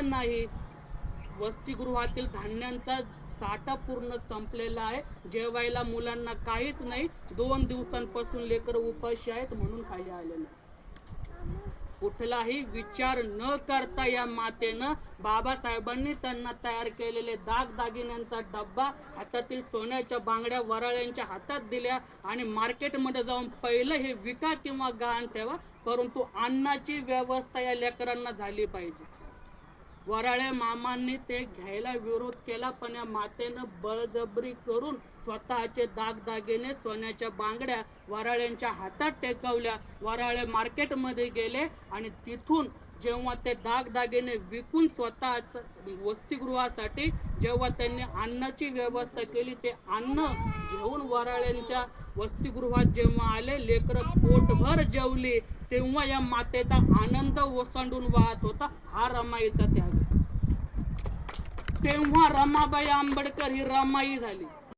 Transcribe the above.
पण नाही. वसतिगृहातील धान्यांचा साठा पूर्ण संपलेला आहे. जेवायला मुलांना काहीच नाही. 2 दिवसांपासून लेकर उपाशी आहेत म्हणून खाली आले नाही. कुठलाही विचार न करता या मातेनं बाबासाहेबांनी त्यांना तयार केलेले दागदागिन्यांचा डब्बा, हातातील सोन्याच्या बांगड्या वराळ्यांच्या हातात दिल्या आणि मार्केटमध्ये जाऊन पहिलं हे विका किंवा गहाण ठेवा, परंतु अन्नाची व्यवस्था या लेकरांना झाली पाहिजे. वराळे मामांनी ते घ्यायला विरोध केला, पण या मातेनं बळजबरी करून स्वतःचे दागदागिने सोन्याच्या बांगड्या वराळ्यांच्या हातात टेकवल्या. वराळे मार्केटमध्ये गेले आणि तिथून जेव्हा ते दागदागिने विकून स्वतः वसतिगृहासाठी जेव्हा त्यांनी अन्नाची व्यवस्था केली, ते अन्न घेऊन वराळ्यांच्या वसतिगृहात जेव्हा आले, लेकरं पोटभर जेवली, तेव्हा या मातेचा आनंद ओसंडून वाहत होता. हा रमाईचा त्याग. तेव्हा रमाबाई आंबेडकर ही रमाई झाली.